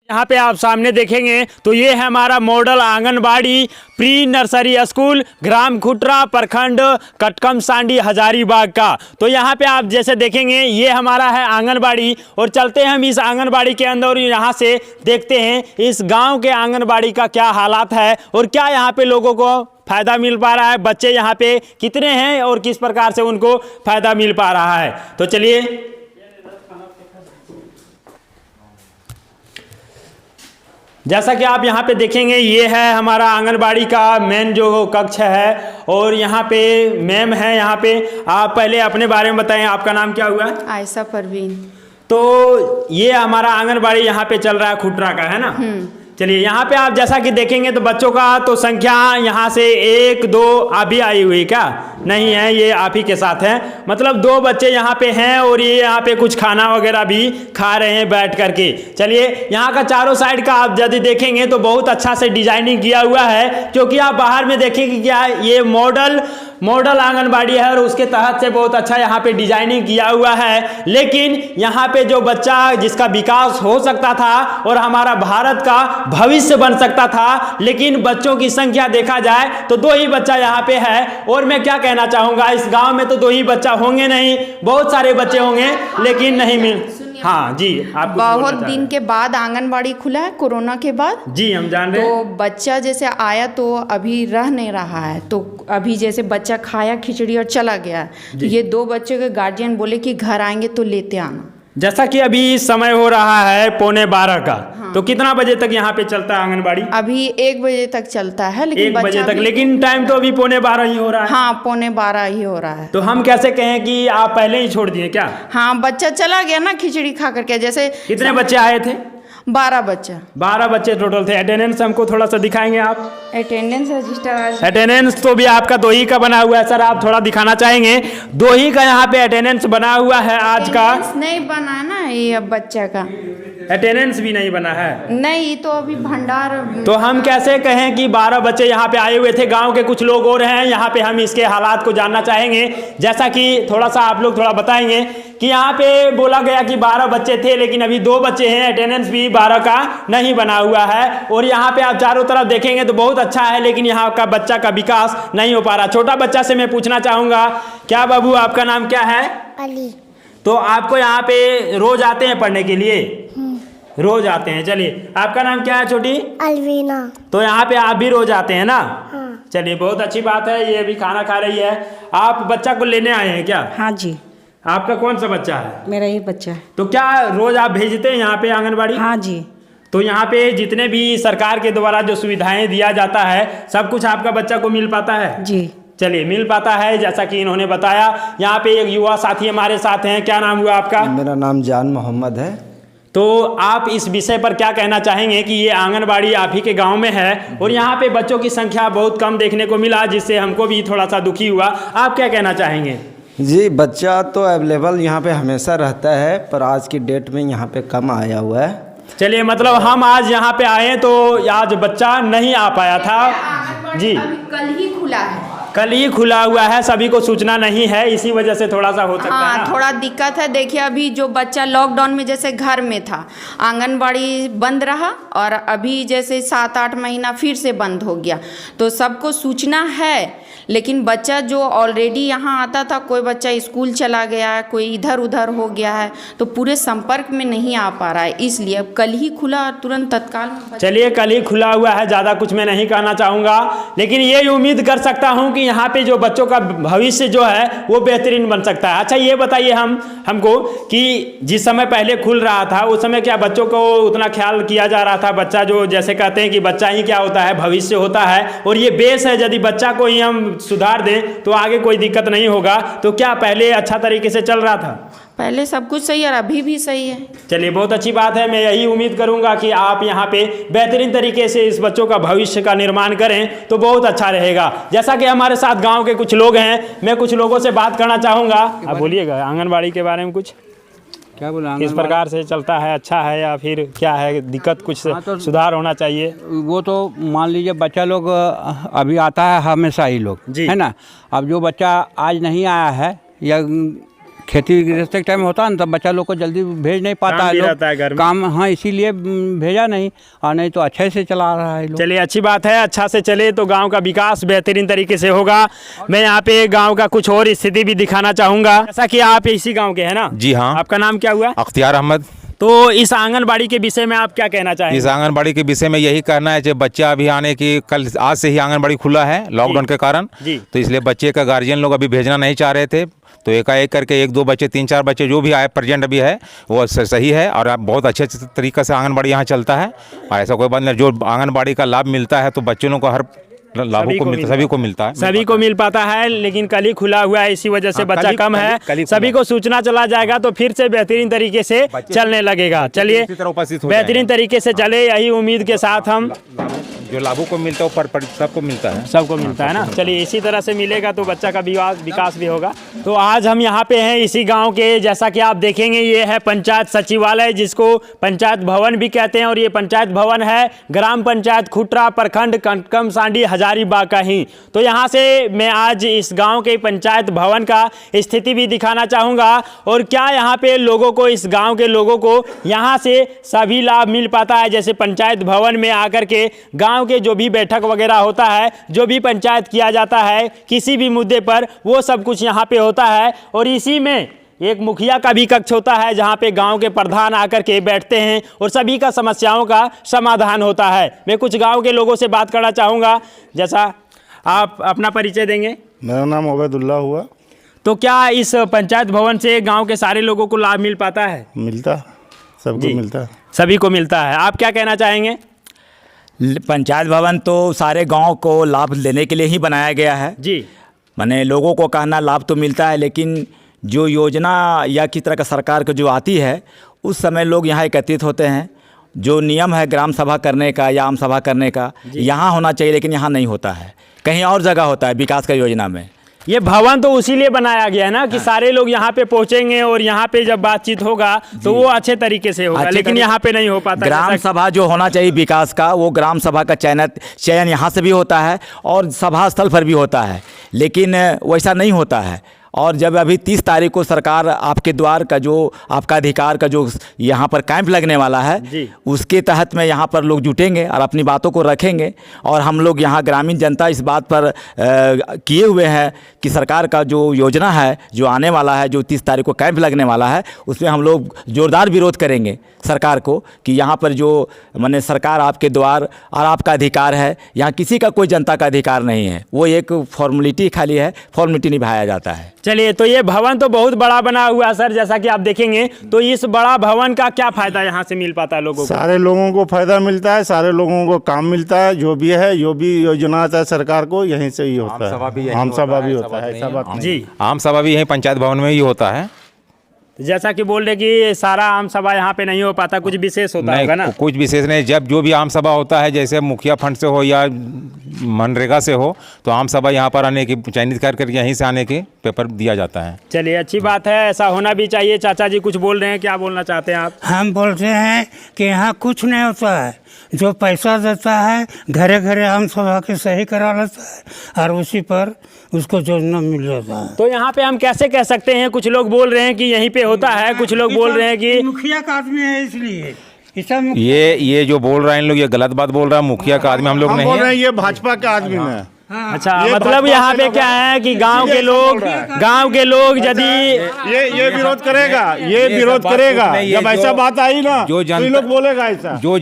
यहाँ पे आप सामने देखेंगे तो ये है हमारा model anganwadi pre nursery school ग्राम खुटरा प्रखंड कटकमसांडी हजारीबाग का। तो यहाँ पे आप जैसे देखेंगे ये हमारा है आंगनबाड़ी और चलते हैं हम इस आंगनबाड़ी के अंदर और यहाँ से देखते हैं इस गांव के आंगनबाड़ी का क्या हालात है और क्या यहाँ पे लोगों को फ़ायदा मिल पा रहा है, बच्चे यहाँ पे कितने हैं और किस प्रकार से उनको फ़ायदा मिल पा रहा है। तो चलिए जैसा कि आप यहाँ पे देखेंगे ये है हमारा आंगनबाड़ी का मेन जो कक्ष है और यहाँ पे मैम है। यहाँ पे आप पहले अपने बारे में बताएं, आपका नाम क्या हुआ? आयशा परवीन। तो ये हमारा आंगनबाड़ी यहाँ पे चल रहा है खुटरा का, है ना? चलिए यहाँ पे आप जैसा कि देखेंगे तो बच्चों का तो संख्या यहाँ से 1 2 अभी आई हुई क्या नहीं है, ये आप ही के साथ है, मतलब 2 बच्चे यहाँ पे हैं और ये यहाँ पे कुछ खाना वगैरह भी खा रहे हैं बैठ करके। चलिए यहाँ का चारों साइड का आप यदि देखेंगे तो बहुत अच्छा से डिजाइनिंग किया हुआ है, क्योंकि आप बाहर में देखेंगे क्या ये मॉडल आंगनबाड़ी है और उसके तहत से बहुत अच्छा यहाँ पे डिजाइनिंग किया हुआ है। लेकिन यहाँ पे जो बच्चा जिसका विकास हो सकता था और हमारा भारत का भविष्य बन सकता था, लेकिन बच्चों की संख्या देखा जाए तो 2 ही बच्चा यहाँ पे है। और मैं क्या कहना चाहूँगा, इस गांव में तो 2 ही बच्चा होंगे नहीं, बहुत सारे बच्चे होंगे लेकिन नहीं मिल। हाँ जी, आप बहुत दिन के बाद आंगनबाड़ी खुला है कोरोना के बाद। जी हम जान रहे हैं। तो बच्चा जैसे आया तो अभी रह नहीं रहा है, तो अभी जैसे बच्चा खाया खिचड़ी और चला गया, तो ये 2 बच्चों के गार्जियन बोले कि घर आएंगे तो लेते आना। जैसा कि अभी समय हो रहा है 11:45 का। हाँ। तो कितना बजे तक यहाँ पे चलता है आंगनबाड़ी? अभी 1 बजे तक चलता है, लेकिन 1 बजे तक, लेकिन टाइम तो अभी 11:45 ही हो रहा है। हाँ 11:15 ही हो रहा है। तो हम कैसे कहें कि आप पहले ही छोड़ दिए क्या? हाँ बच्चा चला गया ना खिचड़ी खा करके। जैसे कितने बच्चे आए थे? 12 बच्चा। 12 बच्चे टोटल थे। अटेंडेंस हमको थोड़ा सा दिखाएंगे आप? Attendance register. अटेंडेंस तो भी आपका 2 ही का बना हुआ है सर, आप थोड़ा दिखाना चाहेंगे? 2 ही का यहाँ पे अटेंडेंस बना हुआ है आज का। नहीं बना ना ये अब बच्चा का अटेंडेंस भी नहीं बना है। नहीं तो अभी भंडार। तो हम कैसे कहें कि 12 बच्चे यहाँ पे आए हुए थे? गांव के कुछ लोग और हैं यहाँ पे, हम इसके हालात को जानना चाहेंगे। जैसा कि थोड़ा सा आप लोग थोड़ा बताएंगे कि यहाँ पे बोला गया कि 12 बच्चे थे, लेकिन अभी 2 बच्चे हैं, अटेंडेंस भी 12 का नहीं बना हुआ है। और यहाँ पे आप चारों तरफ देखेंगे तो बहुत अच्छा है, लेकिन यहाँ का बच्चा का विकास नहीं हो पा रहा। छोटा बच्चा से मैं पूछना चाहूँगा, क्या बाबू आपका नाम क्या है? अली। तो आपको यहाँ पे रोज आते हैं पढ़ने के लिए? रोज आते हैं। चलिए आपका नाम क्या है छोटी? अलवीना। तो यहाँ पे आप भी रोज आते हैं ना? हाँ। चलिए बहुत अच्छी बात है, ये भी खाना खा रही है। आप बच्चा को लेने आए हैं क्या? हाँ जी। आपका कौन सा बच्चा है? मेरा ही बच्चा है। तो क्या रोज आप भेजते हैं यहाँ पे आंगनबाड़ी? हाँ जी। तो यहाँ पे जितने भी सरकार के द्वारा जो सुविधाएं दिया जाता है सब कुछ आपका बच्चा को मिल पाता है? जी चलिए मिल पाता है, जैसा कि इन्होंने बताया। यहाँ पे एक युवा साथी हमारे साथ हैं, क्या नाम हुआ आपका? मेरा नाम जान मोहम्मद है। तो आप इस विषय पर क्या कहना चाहेंगे कि ये आंगनबाड़ी आप ही के गांव में है और यहाँ पे बच्चों की संख्या बहुत कम देखने को मिला, जिससे हमको भी थोड़ा सा दुखी हुआ। आप क्या कहना चाहेंगे? जी बच्चा तो अवेलेबल यहाँ पे हमेशा रहता है, पर आज की डेट में यहाँ पे कम आया हुआ है। चलिए मतलब हम आज यहाँ पे आए तो आज बच्चा नहीं आ पाया था। जी कल ही खुला है, कल ही खुला हुआ है, सभी को सूचना नहीं है, इसी वजह से थोड़ा सा हो सकता है ना? थोड़ा दिक्कत है। देखिए अभी जो बच्चा लॉकडाउन में जैसे घर में था, आंगनबाड़ी बंद रहा और अभी जैसे 7-8 महीना फिर से बंद हो गया, तो सबको सूचना है। लेकिन बच्चा जो ऑलरेडी यहाँ आता था, कोई बच्चा स्कूल चला गया है, कोई इधर उधर हो गया है, तो पूरे संपर्क में नहीं आ पा रहा है। इसलिए अब कल ही खुला और तुरंत तत्काल में। चलिए कल ही खुला हुआ है, ज़्यादा कुछ मैं नहीं कहना चाहूँगा, लेकिन ये उम्मीद कर सकता हूँ कि यहाँ पे जो बच्चों का भविष्य जो है वो बेहतरीन बन सकता है। अच्छा ये बताइए हमको कि जिस समय पहले खुल रहा था उस समय क्या बच्चों को उतना ख्याल किया जा रहा था? बच्चा जो जैसे कहते हैं कि बच्चा ही क्या होता है, भविष्य होता है और ये बेस है, यदि बच्चा को ही हम सुधार दें तो आगे कोई दिक्कत नहीं होगा। तो क्या पहले अच्छा तरीके से चल रहा था? पहले सब कुछ सही है और अभी भी सही है। चलिए बहुत अच्छी बात है, मैं यही उम्मीद करूंगा कि आप यहाँ पे बेहतरीन तरीके से इस बच्चों का भविष्य का निर्माण करें तो बहुत अच्छा रहेगा। जैसा कि हमारे साथ गांव के कुछ लोग हैं, मैं कुछ लोगों से बात करना चाहूँगा। आप बोलिएगा आंगनबाड़ी के बारे में कुछ, क्या बोला? किस प्रकार से चलता है, अच्छा है या फिर क्या है दिक्कत, कुछ तो सुधार होना चाहिए? वो तो मान लीजिए बच्चा लोग अभी आता है हमेशा ही लोग, है ना। अब जो बच्चा आज नहीं आया है या खेती गृहस्थी के टाइम होता है ना, तब बच्चा लोग को जल्दी भेज नहीं पाता काम है भी लोग, रहता है घर में। काम, हाँ, इसीलिए भेजा नहीं, और नहीं तो अच्छे से चला रहा है लोग। चलिए अच्छी बात है, अच्छा से चले तो गांव का विकास बेहतरीन तरीके से होगा। मैं यहाँ पे गांव का कुछ और स्थिति भी दिखाना चाहूँगा। जैसा कि आप इसी गांव के हैं ना? जी हाँ। आपका नाम क्या हुआ? अख्तियार अहमद। तो इस आंगनबाड़ी के विषय में आप क्या कहना चाहेंगे? इस आंगनबाड़ी के विषय में यही कहना है कि बच्चा अभी आने की, कल आज से ही आंगनबाड़ी खुला है लॉकडाउन के कारण, जी। तो इसलिए बच्चे का गार्जियन लोग अभी भेजना नहीं चाह रहे थे, तो एकाएक करके 1-2 बच्चे, 3-4 बच्चे जो भी आए प्रेजेंट अभी है वो सही है, और अब बहुत अच्छे तरीके से आंगनबाड़ी यहाँ चलता है। और ऐसा कोई बात नहीं, जो आंगनबाड़ी का लाभ मिलता है तो बच्चों को हर लाभों को मिलता, सभी को मिलता है, सभी को मिल पाता है। लेकिन कल ही खुला हुआ है, इसी वजह से हाँ, बच्चा कम है। सभी को सूचना चला जाएगा तो फिर से बेहतरीन तरीके से चलने लगेगा। चलिए बेहतरीन तरीके से चले, यही उम्मीद के साथ हम, जो लाभों को मिलता है पर सबको मिलता है, सबको मिलता है ना। चलिए इसी तरह से मिलेगा तो बच्चा का विकास भी होगा। तो आज हम यहाँ पे हैं इसी गांव के, जैसा कि आप देखेंगे ये है पंचायत सचिवालय, जिसको पंचायत भवन भी कहते हैं, और ये पंचायत भवन है ग्राम पंचायत खुटरा, प्रखंड कमसांडी, हजारीबाग का ही। तो यहाँ से मैं आज इस गाँव के पंचायत भवन का स्थिति भी दिखाना चाहूँगा, और क्या यहाँ पे लोगों को, इस गाँव के लोगों को यहाँ से सभी लाभ मिल पाता है। जैसे पंचायत भवन में आकर के गाँव के जो भी बैठक वगैरह होता है, जो भी पंचायत किया जाता है किसी भी मुद्दे पर, वो सब कुछ यहाँ पे होता है। और इसी में एक मुखिया का भी कक्ष होता है, जहाँ पे गांव के प्रधान आकर के बैठते हैं और सभी का समस्याओं का समाधान होता है। मैं कुछ गांव के लोगों से बात करना चाहूँगा। जैसा आप अपना परिचय देंगे? मेरा नाम ओबैदुल्ला हुआ। तो क्या इस पंचायत भवन से गाँव के सारे लोगों को लाभ मिल पाता है? मिलता, सबको मिलता है। सभी को मिलता है। आप क्या कहना चाहेंगे? पंचायत भवन तो सारे गांव को लाभ लेने के लिए ही बनाया गया है जी। माने लोगों को कहना लाभ तो मिलता है, लेकिन जो योजना या किस तरह का सरकार को जो आती है उस समय लोग यहाँ एकत्रित होते हैं। जो नियम है ग्राम सभा करने का या आम सभा करने का, यहाँ होना चाहिए, लेकिन यहाँ नहीं होता है, कहीं और जगह होता है विकास का योजना में। ये भवन तो उसीलिए बनाया गया है ना कि सारे लोग यहाँ पे पहुंचेंगे और यहाँ पे जब बातचीत होगा तो वो अच्छे तरीके से होगा, लेकिन यहाँ पे नहीं हो पाता। ग्राम सभा जो होना चाहिए विकास का, वो ग्राम सभा का चयन यहाँ से भी होता है और सभा स्थल पर भी होता है, लेकिन वैसा नहीं होता है। और जब अभी 30 तारीख को सरकार आपके द्वार का जो आपका अधिकार का जो यहाँ पर कैंप लगने वाला है, उसके तहत में यहाँ पर लोग जुटेंगे और अपनी बातों को रखेंगे। और हम लोग यहाँ ग्रामीण जनता इस बात पर किए हुए हैं कि सरकार का जो योजना है जो आने वाला है, जो 30 तारीख को कैंप लगने वाला है, उसमें हम लोग जोरदार विरोध करेंगे सरकार को कि यहाँ पर जो माने सरकार आपके द्वार और आपका अधिकार है, यहाँ किसी का कोई जनता का अधिकार नहीं है, वो एक फॉर्मेलिटी खाली है, फॉर्मेलिटी निभाया जाता है। चलिए, तो ये भवन तो बहुत बड़ा बना हुआ है सर, जैसा कि आप देखेंगे। तो इस बड़ा भवन का क्या फायदा यहाँ से मिल पाता है लोगों को? सारे लोगों को फायदा मिलता है, सारे लोगों को काम मिलता है, जो भी है, जो भी योजना आता है सरकार को, यहीं से ही होता है। आम सभा भी होता है, ऐसा बात नहीं। जी, आम सभा भी यहीं पंचायत भवन में ही होता है। जैसा कि बोल रहे कि सारा आम सभा यहाँ पे नहीं हो पाता, कुछ विशेष होता होगा ना? कुछ विशेष नहीं। जब जो भी आम सभा होता है, जैसे मुखिया फंड से हो या मनरेगा से हो, तो आम सभा यहाँ पर आने की चयनित कर यहीं से आने के पेपर दिया जाता है। चलिए, अच्छी बात है, ऐसा होना भी चाहिए। चाचा जी कुछ बोल रहे हैं, क्या बोलना चाहते हैं आप? हम बोलते हैं कि यहाँ कुछ नहीं होता है, जो पैसा देता है घरे घरे आम सभा के सही करा लेता है और उसी पर उसको योजना मिल जाता है। तो यहाँ पे हम कैसे कह सकते हैं? कुछ लोग बोल रहे हैं कि यहीं पे होता है, कुछ लोग बोल रहे हैं कि मुखिया का आदमी है इसलिए ये जो बोल रहे हैं इन लोग, ये गलत बात बोल रहा है। मुखिया का आदमी हम लोग नहीं बोल रहे हैं, है। ये भाजपा का आदमी है। अच्छा, मतलब यहाँ पे क्या है कि गांव के लोग यदि ये विरोध करेगा, ये विरोध करेगा। जब ऐसा बात आई ना, जो तो ये लोग बोलेगा ऐसा। जो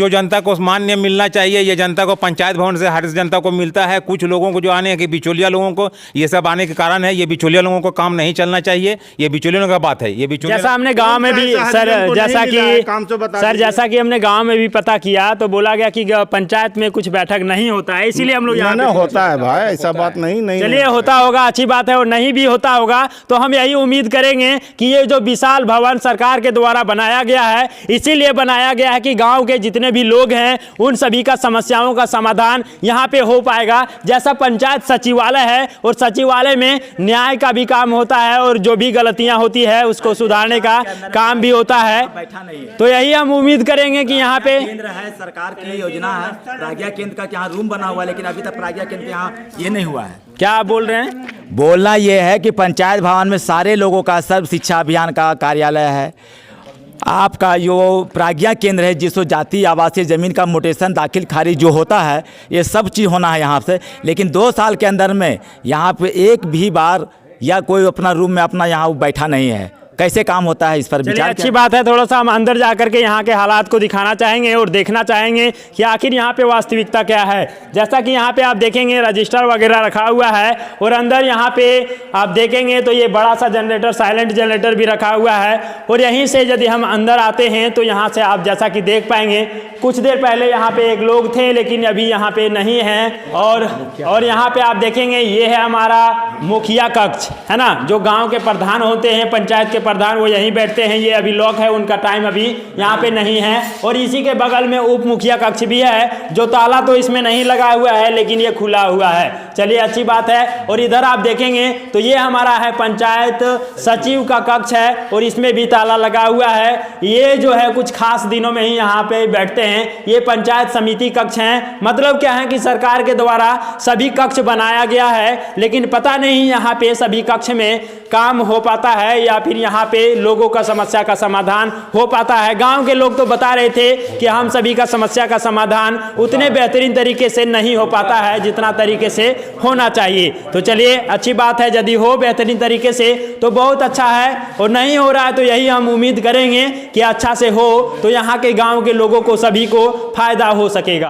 जनता को मान्य मिलना चाहिए, ये जनता को पंचायत भवन से हर जनता को मिलता है। कुछ लोगों को जो आने के बिचौलिया लोगों को ये सब आने के कारण है, ये बिचौलिया लोगों को काम नहीं चलना चाहिए, ये बिचौलियों का बात है। ये बिचौलिया जैसा हमने गांव में भी सर, जैसा कि हमने गांव में भी पता किया, तो बोला गया कि पंचायत में कुछ बैठक नहीं होता है, इसीलिए हम लोग यहाँ पे होता है भाई, ऐसा बात नहीं। चलिए, होता होगा, अच्छी बात है। और नहीं भी होता होगा तो हम यही उम्मीद करेंगे कि ये जो विशाल भवन सरकार के द्वारा बनाया गया है, इसीलिए बनाया गया है कि गांव के जितने भी लोग हैं उन सभी का समस्याओं का समाधान यहाँ पे हो पाएगा। जैसा पंचायत सचिवालय है, और सचिवालय में न्याय का भी काम होता है, और जो भी गलतियाँ होती है उसको सुधारने का काम भी होता है। तो यही हम उम्मीद करेंगे कि यहाँ पे केंद्र है, सरकार की योजना है, प्रज्ञा केंद्र का यहाँ रूम बना हुआ है, लेकिन अभी तक प्राज्ञा केंद्र पे यहाँ ये नहीं हुआ है। क्या आप बोल रहे हैं? बोलना ये है कि पंचायत भवन में सारे लोगों का सर्व शिक्षा अभियान का कार्यालय है। आपका जो प्राज्ञा केंद्र है, जिसको जाति आवासीय ज़मीन का मोटेशन दाखिल खारिज जो होता है, ये सब चीज़ होना है यहाँ से। लेकिन 2 साल के अंदर में यहाँ पे एक भी बार या कोई अपना रूम में अपना यहाँ बैठा नहीं है। कैसे काम होता है इस पर चलिए, विचार अच्छी बात है। थोड़ा सा हम अंदर जा करके यहाँ के हालात को दिखाना चाहेंगे और देखना चाहेंगे कि आखिर यहाँ पे वास्तविकता क्या है। जैसा कि यहाँ पे आप देखेंगे रजिस्टर वगैरह रखा हुआ है और अंदर यहाँ पे आप देखेंगे तो ये बड़ा सा जनरेटर, साइलेंट जनरेटर भी रखा हुआ है। और यहीं से यदि हम अंदर आते हैं तो यहाँ से आप जैसा कि देख पाएंगे, कुछ देर पहले यहाँ पे एक लोग थे लेकिन अभी यहाँ पे नहीं हैं। और यहाँ पे आप देखेंगे ये है हमारा मुखिया कक्ष, है ना, जो गाँव के प्रधान होते हैं, पंचायत के प्रधान, वो यहीं बैठते हैं। ये अभी लॉक है, उनका टाइम अभी यहाँ पे नहीं है। और इसी के बगल में उप मुखिया कक्ष भी है, जो ताला तो इसमें नहीं लगा हुआ है लेकिन ये खुला हुआ है। चलिए, अच्छी बात है। और इधर आप देखेंगे तो ये हमारा है पंचायत सचिव का कक्ष है और इसमें भी ताला लगा हुआ है। ये जो है कुछ खास दिनों में ही यहाँ पे बैठते हैं। ये पंचायत समिति कक्ष हैं। मतलब क्या है कि सरकार के द्वारा सभी कक्ष बनाया गया है, लेकिन पता नहीं यहाँ पे सभी कक्ष में काम हो पाता है या फिर यहाँ पे लोगों का समस्या का समाधान हो पाता है। गांव के लोग तो बता रहे थे कि हम सभी का समस्या का समाधान उतने बेहतरीन तरीके से नहीं हो पाता है जितना तरीके से होना चाहिए। तो चलिए, अच्छी बात है, यदि हो बेहतरीन तरीके से तो बहुत अच्छा है, और नहीं हो रहा है तो यही हम उम्मीद करेंगे कि अच्छा से हो तो यहाँ के गाँव के लोगों को सभी को फायदा हो सकेगा।